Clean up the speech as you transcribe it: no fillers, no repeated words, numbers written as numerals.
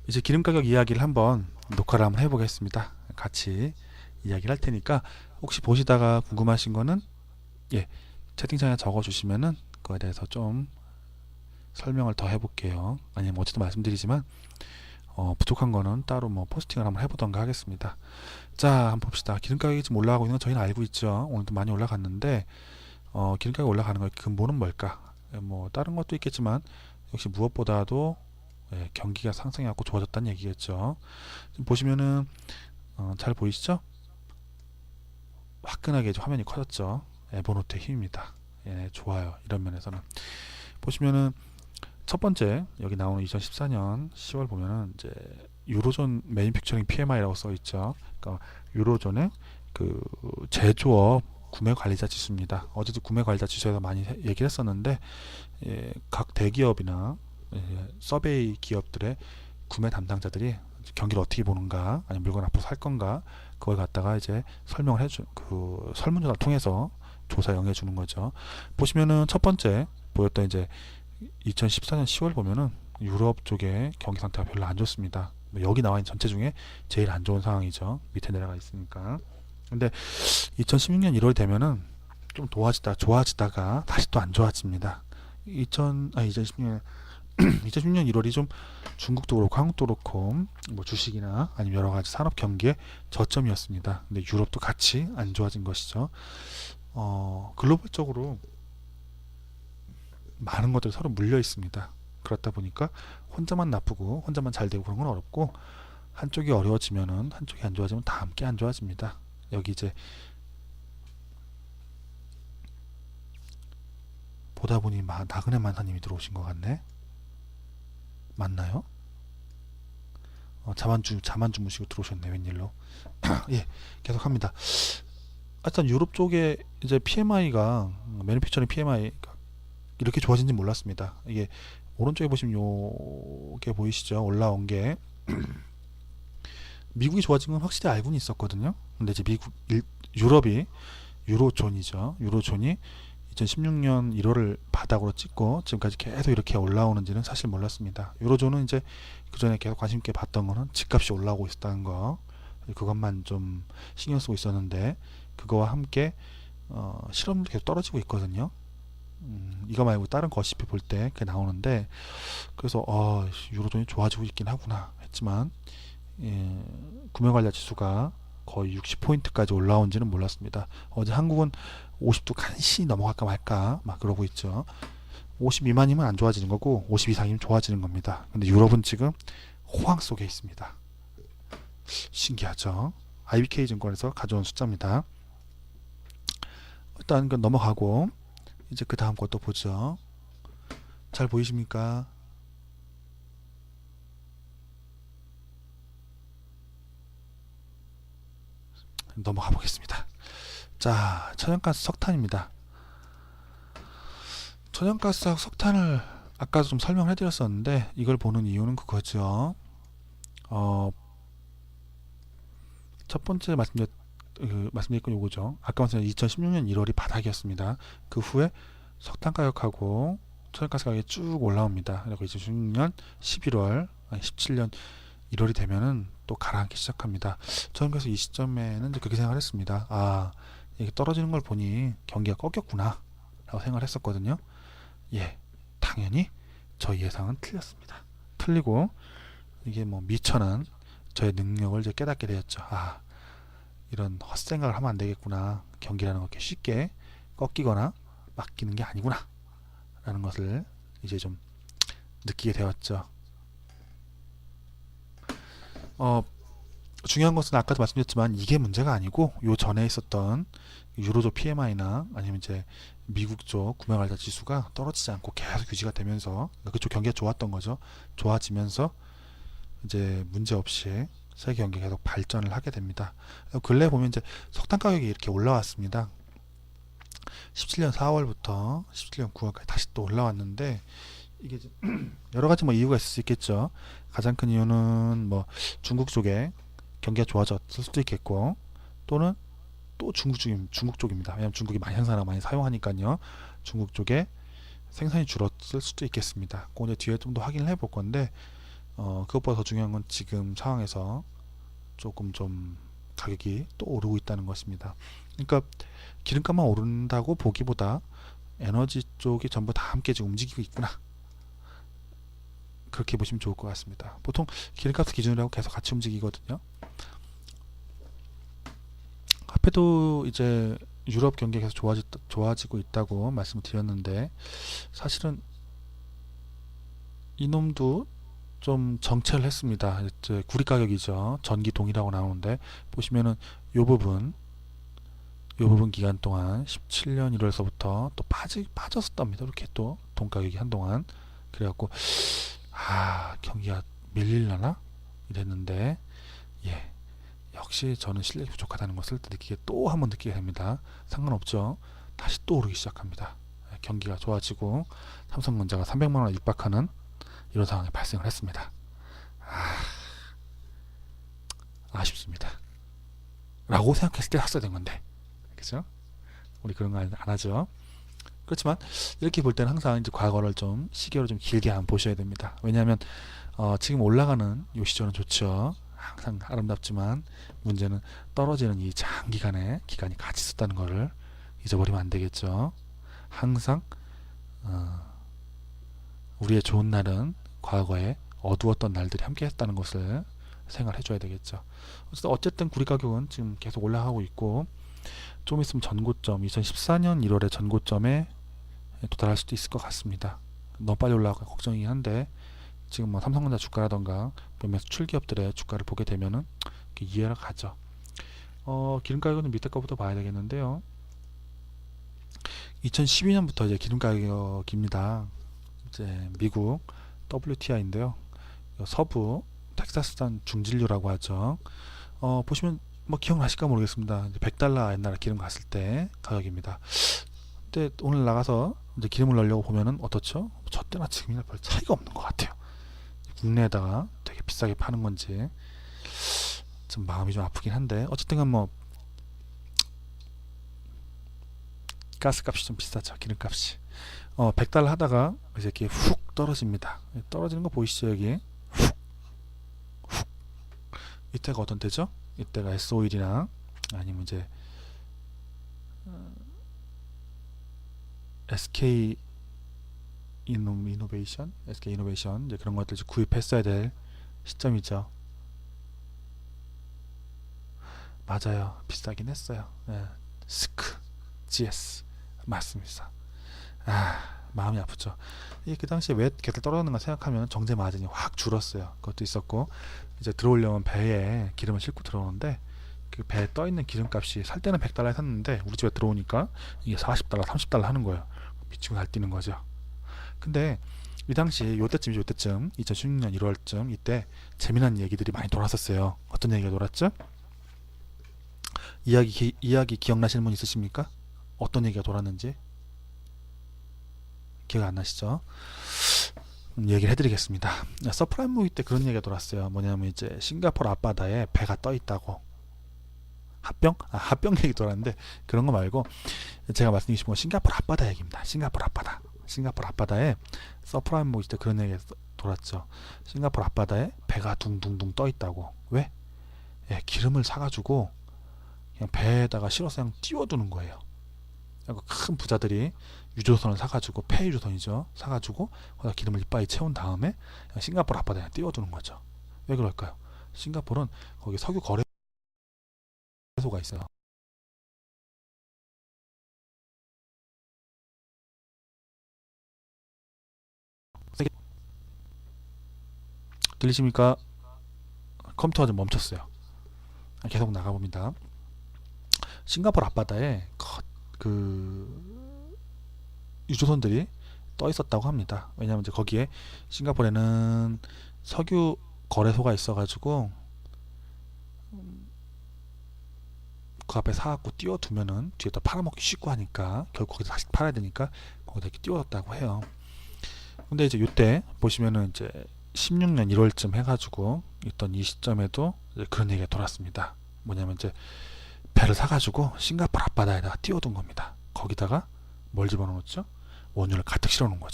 이제 기름 가격 이야기를 한번 녹화를 한번 해보겠습니다. 같이 이야기를 할 테니까 혹시 보시다가 궁금하신 거는 예, 채팅창에 적어주시면은 그거에 대해서 좀 설명을 더 해볼게요. 아니면 어쨌든 말씀드리지만 부족한 거는 따로 뭐 포스팅을 한번 해보던가 하겠습니다. 자, 한번 봅시다. 기름 가격이 지금 올라가고 있는 건 저희는 알고 있죠. 오늘도 많이 올라갔는데 기름 가격 올라가는 거의 근본은 뭘까? 뭐 다른 것도 있겠지만 역시 무엇보다도 경기가 상승해갖고 좋아졌다는 얘기겠죠. 지금 보시면은 잘 보이시죠? 화끈하게 화면이 커졌죠. 에버노트의 힘입니다. 예, 좋아요. 이런 면에서는 보시면은 첫 번째 여기 나오는 2014년 10월 보면은 이제 유로존 매니팩처링 PMI라고 써 있죠. 그러니까 유로존의 그 제조업 구매 관리자 지수입니다. 어제도 구매 관리자 지수에서 많이 얘기를 했었는데 각 대기업이나 서베이 기업들의 구매 담당자들이 경기를 어떻게 보는가, 아니면 물건 앞으로 살 건가, 그걸 갖다가 이제 설명을 해주, 그 설문조사를 통해서 조사 영해 주는 거죠. 보시면은 첫 번째 보였던 이제 2014년 10월 보면은 유럽 쪽의 경기 상태가 별로 안 좋습니다. 여기 나와 있는 전체 중에 제일 안 좋은 상황이죠. 밑에 내려가 있으니까. 근데 2016년 1월 되면은 좀 좋아지다가 다시 또 안 좋아집니다. 2016년 2016년 1월이 좀 중국도 그렇고 한국도 그렇고 뭐 주식이나 아니면 여러 가지 산업 경기의 저점이었습니다. 근데 유럽도 같이 안 좋아진 것이죠. 글로벌적으로 많은 것들이 서로 물려 있습니다. 그렇다 보니까 혼자만 나쁘고 혼자만 잘 되고 그런 건 어렵고, 한쪽이 어려워지면은 한쪽이 안 좋아지면 다 함께 안 좋아집니다. 여기 이제 보다 보니 나그네 만사님이 들어오신 것 같네. 맞나요? 자만 주무시고 들어오셨네, 웬일로. 예, 계속합니다. 하여튼 유럽 쪽에 이제 PMI가 매니팩처링 PMI가 이렇게 좋아진지 몰랐습니다. 이게 오른쪽에 보시면 요게 보이시죠? 올라온 게 미국이 좋아진 건 확실히 알고는 있었거든요. 근데 이제 유럽이 유로존이죠. 유로존이 2016년 1월을 바닥으로 찍고 지금까지 계속 이렇게 올라오는지는 사실 몰랐습니다. 유로존은 이제 그 전에 계속 관심 있게 봤던 거는 집값이 올라오고 있었다는 거, 그것만 좀 신경 쓰고 있었는데 그거와 함께 실업률이 계속 떨어지고 있거든요. 이거 말고 다른 거시피 볼 때 그게 나오는데, 그래서 유로존이 좋아지고 있긴 하구나 했지만 구매 관련 지수가 거의 60포인트까지 올라온지는 몰랐습니다. 어제 한국은 50도 간신히 넘어갈까 말까 막 그러고 있죠. 50 미만이면 안 좋아지는 거고 50 이상이면 좋아지는 겁니다. 근데 유럽은 지금 호황 속에 있습니다. 신기하죠. IBK 증권에서 가져온 숫자입니다. 일단 그 넘어가고 이제 그 다음 것도 보죠. 잘 보이십니까? 넘어가 보겠습니다. 자, 천연가스 석탄입니다. 천연가스하고 석탄을 아까도 좀 설명을 해드렸었는데, 이걸 보는 이유는 그거죠. 첫 번째 말씀드릴 건 요거죠. 아까 말씀드린 2016년 1월이 바닥이었습니다. 그 후에 석탄 가격하고 천연가스 가격이 쭉 올라옵니다. 그리고 2016년 11월, 아니 17년 1월이 되면은 또 가라앉기 시작합니다. 저는 그래서 이 시점에는 이제 그렇게 생각을 했습니다. 이게 떨어지는 걸 보니 경기가 꺾였구나 라고 생각을 했었거든요. 예, 당연히 저희 예상은 틀렸습니다. 틀리고 이게 뭐 미천한 저의 능력을 이제 깨닫게 되었죠. 이런 헛생각을 하면 안 되겠구나. 경기라는 거 이렇게 쉽게 꺾이거나 맡기는 게 아니구나 라는 것을 이제 좀 느끼게 되었죠. 중요한 것은 아까도 말씀드렸지만 이게 문제가 아니고 요 전에 있었던 유로존 PMI나 아니면 이제 미국 쪽 구매관리자 지수가 떨어지지 않고 계속 유지가 되면서 그쪽 경기가 좋았던 거죠. 좋아지면서 이제 문제 없이 세계 경기가 계속 발전을 하게 됩니다. 근래 보면 이제 석탄 가격이 이렇게 올라왔습니다. 17년 4월부터 17년 9월까지 다시 또 올라왔는데, 이게 여러 가지 뭐 이유가 있을 수 있겠죠. 가장 큰 이유는 뭐 중국 쪽에 경기가 좋아졌을 수도 있겠고, 또는 또 중국 쪽입니다. 왜냐하면 중국이 많이 생산하고 많이 사용하니까요. 중국 쪽에 생산이 줄었을 수도 있겠습니다. 그거 이제 뒤에 좀 더 확인을 해볼 건데, 그것보다 더 중요한 건 지금 상황에서 조금 좀 가격이 또 오르고 있다는 것입니다. 그러니까 기름값만 오른다고 보기보다 에너지 쪽이 전부 다 함께 지금 움직이고 있구나, 그렇게 보시면 좋을 것 같습니다. 보통 기름값 기준으로 하고 계속 같이 움직이거든요. 화폐도 이제 유럽 경기가 계속 좋아지고 있다고 말씀을 드렸는데, 사실은 이놈도 좀 정체를 했습니다. 이제 구리 가격이죠. 전기 동이라고 나오는데, 보시면은 요 부분 기간 동안 17년 1월서부터 또 빠졌었답니다. 이렇게 또 동 가격이 한동안. 그래갖고 경기가 밀릴라나 이랬는데, 예, 역시 저는 실력이 부족하다는 것을 또 한 번 느끼게 됩니다. 상관없죠. 다시 또 오르기 시작합니다. 경기가 좋아지고 삼성전자가 300만원 육박하는 이런 상황이 발생을 했습니다. 아쉽습니다. 라고 생각했을 때 샀어야 된 건데, 그죠? 우리 그런 거 안 하죠. 그렇지만 이렇게 볼 때는 항상 이제 과거를 좀 시계로 좀 길게 안 보셔야 됩니다. 왜냐하면 지금 올라가는 요 시절은 좋죠. 항상 아름답지만 문제는 떨어지는 이 장기간의 기간이 같이 있었다는 것을 잊어버리면 안 되겠죠. 항상 우리의 좋은 날은 과거에 어두웠던 날들이 함께 했다는 것을 생각을 해줘야 되겠죠. 어쨌든 구리 가격은 지금 계속 올라가고 있고, 좀 있으면 전고점 2014년 1월에 전고점에 도달할 수도 있을 것 같습니다. 너무 빨리 올라가 걱정이긴 한데, 지금 뭐 삼성전자 주가라던가 몇몇 수출 기업들의 주가를 보게 되면은 이해가 가죠. 기름 가격은 밑에 거부터 봐야 되겠는데요. 2012년부터 이제 기름 가격입니다. 이제 미국 WTI인데요. 서부 텍사스산 중진류라고 하죠. 보시면 뭐 기억나실까 모르겠습니다. $100 옛날에 기름 갔을 때 가격입니다. 근데 오늘 나가서 이제 기름을 넣으려고 보면은 어떻죠? 저 때나 지금이나 별 차이가 없는 것 같아요. 국내에다가 되게 비싸게 파는 건지 좀 마음이 좀 아프긴 한데, 어쨌든 뭐 가스값이 좀 비싸죠. 기름값이. $100 하다가 이제 이렇게 훅 떨어집니다. 떨어지는 거 보이시죠? 여기 훅. 이때가 어떤 때죠? 이때가 S-오일이나 아니면 이제 SK 이노베이션 이제 그런 것들 구입했어야 될 시점이죠. 맞아요. 비싸긴 했어요. 스크 GS 맞습니다. 마음이 아프죠. 이게 그 당시에 왜 계속 떨어졌는가 생각하면 정제 마진이 확 줄었어요. 그것도 있었고, 이제 들어오려면 배에 기름을 싣고 들어오는데, 그 배에 떠 있는 기름값이 살 때는 $100에 샀는데 우리 집에 들어오니까 이게 $40, $30 하는 거예요. 미치고 날뛰는 거죠. 근데 이 당시 요때쯤 2016년 1월쯤 이때 재미난 얘기들이 많이 돌았었어요. 어떤 얘기가 돌았죠? 이야기 기억나시는 분 있으십니까? 어떤 얘기가 돌았는지 기억 안 나시죠? 얘기를 해드리겠습니다. 서프라임 무비 때 그런 얘기가 돌았어요. 뭐냐면 이제 싱가포르 앞바다에 배가 떠 있다고. 합병 얘기 돌았는데, 그런 거 말고 제가 말씀드린 건 싱가포르 앞바다 얘기입니다. 싱가포르 앞바다에 서프라임 무비 때 그런 얘기가 돌았죠. 싱가포르 앞바다에 배가 둥둥둥 떠 있다고. 왜? 기름을 사가지고 그냥 배에다가 실어서 그냥 띄워두는 거예요. 큰 부자들이 유조선을 사가지고, 폐유조선이죠, 사가지고 거기다 기름을 이빠이 채운 다음에 싱가포르 앞바다에 띄워두는 거죠. 왜 그럴까요? 싱가포르는 거기 석유 거래소가 있어요. 들리십니까? 컴퓨터가 좀 멈췄어요. 계속 나가봅니다. 싱가포르 앞바다에 그 유조선들이 떠 있었다고 합니다. 왜냐하면 이제 거기에 싱가포르에는 석유 거래소가 있어가지고 그 앞에 사갖고 띄워두면은 뒤에다 팔아먹기 쉽고 하니까 결국 거기서 다시 팔아야 되니까 거기다 이렇게 띄워뒀다고 해요. 근데 이제 이때 보시면은 이제 16년 1월쯤 해가지고 있던 이 시점에도 이제 그런 얘기가 돌았습니다. 뭐냐면 이제 배를 사가지고 싱가포르 앞바다에다가 띄워둔 겁니다. 거기다가 뭘 집어넣었죠? 원유를 가득 실어놓은 거죠.